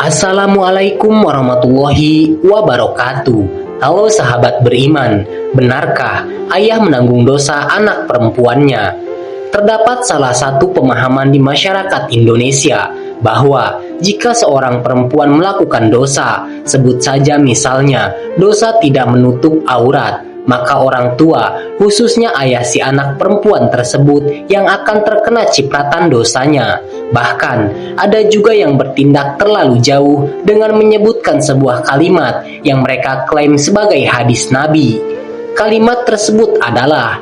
Assalamualaikum warahmatullahi wabarakatuh. Halo sahabat beriman, benarkah ayah menanggung dosa anak perempuannya? Terdapat salah satu pemahaman di masyarakat Indonesia bahwa jika seorang perempuan melakukan dosa, sebut saja misalnya dosa tidak menutup aurat, maka orang tua, khususnya ayah si anak perempuan tersebut yang akan terkena cipratan dosanya. Bahkan, ada juga yang bertindak terlalu jauh dengan menyebutkan sebuah kalimat yang mereka klaim sebagai hadis Nabi. Kalimat tersebut adalah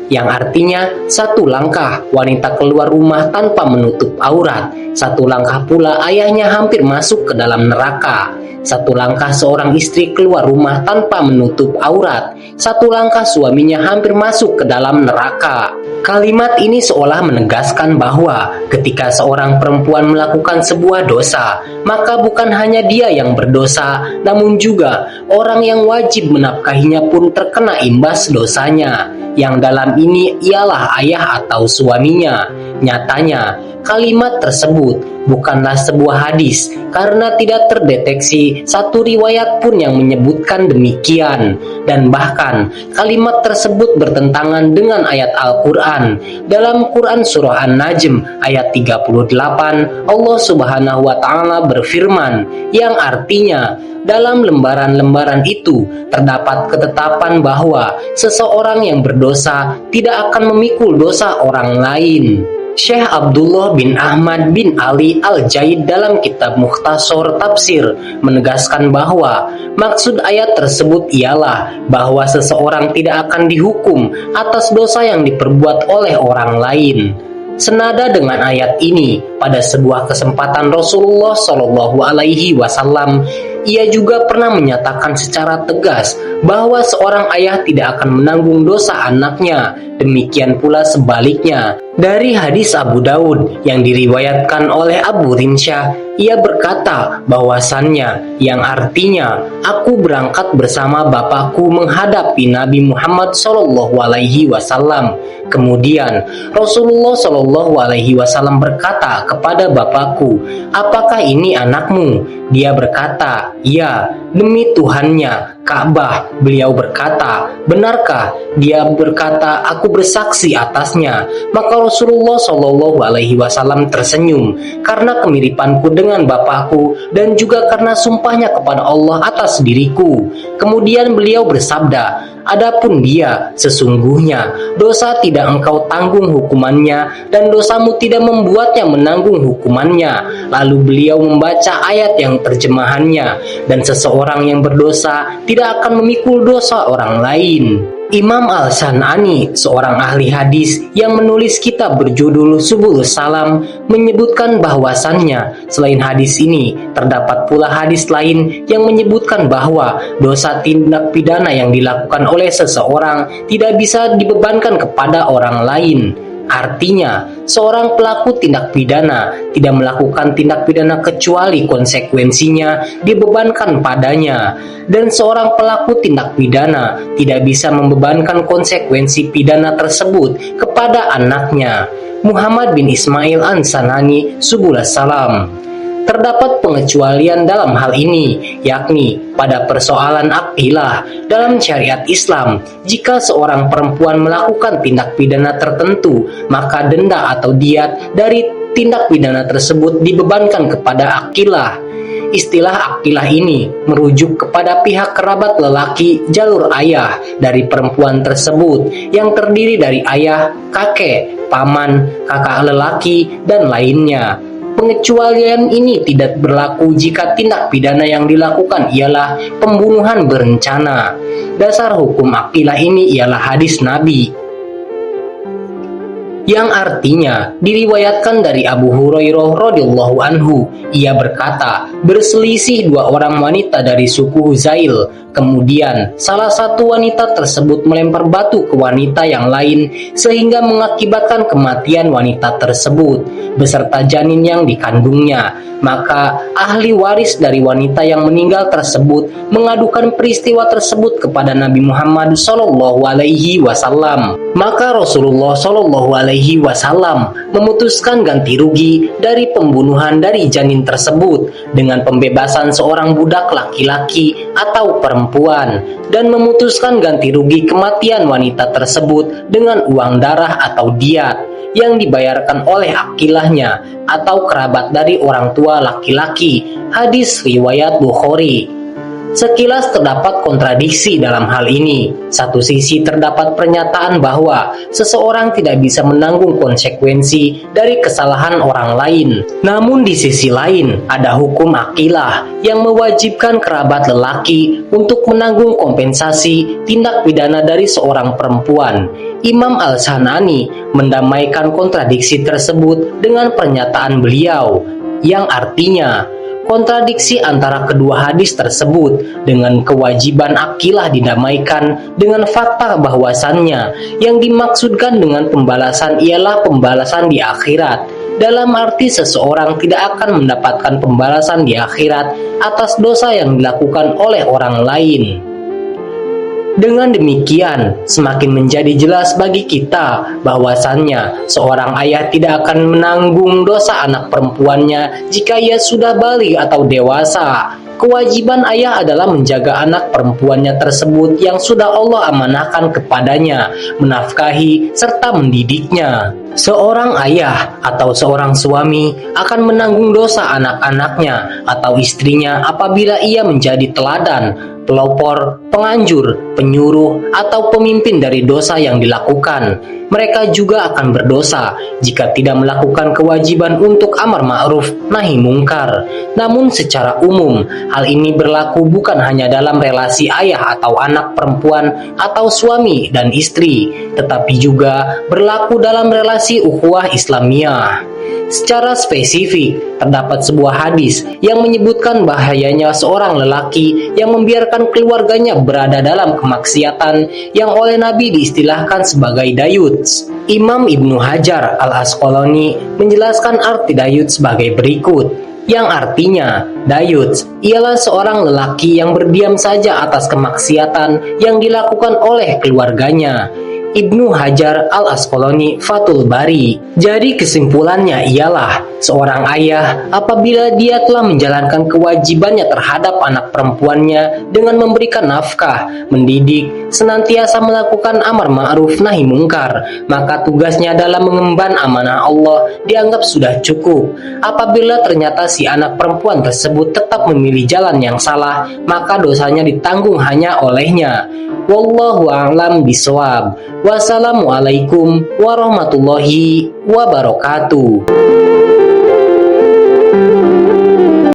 yang artinya satu langkah wanita keluar rumah tanpa menutup aurat, satu langkah pula ayahnya hampir masuk ke dalam neraka. Satu langkah seorang istri keluar rumah tanpa menutup aurat, satu langkah suaminya hampir masuk ke dalam neraka. Kalimat ini seolah menegaskan bahwa ketika seorang perempuan melakukan sebuah dosa, maka bukan hanya dia yang berdosa, namun juga orang yang wajib menafkahinya pun terkena imbas dosanya. Yang dalam ini ialah ayah atau suaminya. Nyatanya, kalimat tersebut bukanlah sebuah hadis karena tidak terdeteksi satu riwayat pun yang menyebutkan demikian. Dan bahkan kalimat tersebut bertentangan dengan ayat Al-Quran. Dalam Quran Surah An-Najm ayat 38, Allah Subhanahu wa Ta'ala berfirman, yang artinya dalam lembaran-lembaran itu terdapat ketetapan bahwa seseorang yang berdosa tidak akan memikul dosa orang lain. Syekh Abdullah bin Ahmad bin Ali Al-Jaid dalam kitab Mukhtasar Tafsir menegaskan bahwa maksud ayat tersebut ialah bahwa seseorang tidak akan dihukum atas dosa yang diperbuat oleh orang lain. Senada dengan ayat ini, pada sebuah kesempatan Rasulullah Shallallahu Alaihi Wasallam, ia juga pernah menyatakan secara tegas bahwa seorang ayah tidak akan menanggung dosa anaknya. Demikian pula sebaliknya. Dari hadis Abu Daud yang diriwayatkan oleh Abu Rinsyah, ia berkata bahwasannya yang artinya aku berangkat bersama bapakku menghadapi Nabi Muhammad Shallallahu Alaihi Wasallam. Kemudian Rasulullah Shallallahu Alaihi Wasallam berkata kepada bapakku, apakah ini anakmu? Dia berkata, ya, demi Tuhannya, Ka'bah. Beliau berkata, benarkah? Dia berkata, aku bersaksi atasnya. Maka Rasulullah Shallallahu Alaihi Wasallam tersenyum karena kemiripanku dengan bapakku dan juga karena sumpahnya kepada Allah atas diriku. Kemudian beliau bersabda, adapun dia, sesungguhnya dosa tidak engkau tanggung hukumannya dan dosamu tidak membuatnya menanggung hukumannya. Lalu beliau membaca ayat yang terjemahannya, dan seseorang yang berdosa tidak akan memikul dosa orang lain. Imam Al-San'ani, seorang ahli hadis yang menulis kitab berjudul Subulus Salam, menyebutkan bahwasannya selain hadis ini, terdapat pula hadis lain yang menyebutkan bahwa dosa tindak pidana yang dilakukan oleh seseorang tidak bisa dibebankan kepada orang lain. Artinya, seorang pelaku tindak pidana tidak melakukan tindak pidana kecuali konsekuensinya dibebankan padanya, dan seorang pelaku tindak pidana tidak bisa membebankan konsekuensi pidana tersebut kepada anaknya. Muhammad bin Ismail An-Sanani, Subulus Salam. Terdapat pengecualian dalam hal ini, yakni pada persoalan aqilah dalam syariat Islam. Jika seorang perempuan melakukan tindak pidana tertentu, maka denda atau diat dari tindak pidana tersebut dibebankan kepada aqilah. Istilah aqilah ini merujuk kepada pihak kerabat lelaki jalur ayah dari perempuan tersebut yang terdiri dari ayah, kakek, paman, kakak lelaki, dan lainnya. Pengecualian ini tidak berlaku jika tindak pidana yang dilakukan ialah pembunuhan berencana. Dasar hukum aqilah ini ialah hadis Nabi, yang artinya diriwayatkan dari Abu Hurairah radhiyallahu anhu. Ia berkata, berselisih dua orang wanita dari suku Huzail. Kemudian salah satu wanita tersebut melempar batu ke wanita yang lain sehingga mengakibatkan kematian wanita tersebut. beserta janin yang dikandungnya. Maka ahli waris dari wanita yang meninggal tersebut mengadukan peristiwa tersebut kepada Nabi Muhammad SAW. Maka Rasulullah SAW memutuskan ganti rugi dari pembunuhan dari janin tersebut dengan pembebasan seorang budak laki-laki atau perempuan, dan memutuskan ganti rugi kematian wanita tersebut dengan uang darah atau diat yang dibayarkan oleh akilahnya atau kerabat dari orang tua laki-laki. Hadis riwayat Bukhari. Sekilas terdapat kontradiksi dalam hal ini. Satu sisi terdapat pernyataan bahwa seseorang tidak bisa menanggung konsekuensi dari kesalahan orang lain. Namun di sisi lain, ada hukum akilah yang mewajibkan kerabat lelaki untuk menanggung kompensasi tindak pidana dari seorang perempuan. Imam Al-Sanani mendamaikan kontradiksi tersebut dengan pernyataan beliau, yang artinya kontradiksi antara kedua hadis tersebut dengan kewajiban akilah didamaikan dengan fakta bahwasannya yang dimaksudkan dengan pembalasan ialah pembalasan di akhirat, dalam arti seseorang tidak akan mendapatkan pembalasan di akhirat atas dosa yang dilakukan oleh orang lain. Dengan demikian, semakin menjadi jelas bagi kita bahwasannya seorang ayah tidak akan menanggung dosa anak perempuannya jika ia sudah balik atau dewasa. Kewajiban ayah adalah menjaga anak perempuannya tersebut yang sudah Allah amanahkan kepadanya, menafkahi serta mendidiknya. Seorang ayah atau seorang suami akan menanggung dosa anak-anaknya atau istrinya apabila ia menjadi teladan, pelopor, penganjur, penyuruh, atau pemimpin dari dosa yang dilakukan. Mereka juga akan berdosa jika tidak melakukan kewajiban untuk amar ma'ruf nahi mungkar. Namun secara umum, hal ini berlaku bukan hanya dalam relasi ayah atau anak perempuan atau suami dan istri, tetapi juga berlaku dalam relasi ukhuwah Islamiyah. Secara spesifik, terdapat sebuah hadis yang menyebutkan bahayanya seorang lelaki yang membiarkan keluarganya berada dalam kemaksiatan yang oleh Nabi diistilahkan sebagai dayuts. Imam Ibnu Hajar Al-Asqalani menjelaskan arti dayuts sebagai berikut, yang artinya dayuts ialah seorang lelaki yang berdiam saja atas kemaksiatan yang dilakukan oleh keluarganya. Ibnu Hajar Al-Asqalani Fathul Bari. Jadi kesimpulannya ialah seorang ayah apabila dia telah menjalankan kewajibannya terhadap anak perempuannya dengan memberikan nafkah, mendidik, senantiasa melakukan amar ma'ruf nahi mungkar, maka tugasnya dalam mengemban amanah Allah dianggap sudah cukup. Apabila ternyata si anak perempuan tersebut tetap memilih jalan yang salah, maka dosanya ditanggung hanya olehnya. Wallahu a'lam bishawab. Wassalamualaikum warahmatullahi wabarakatuh.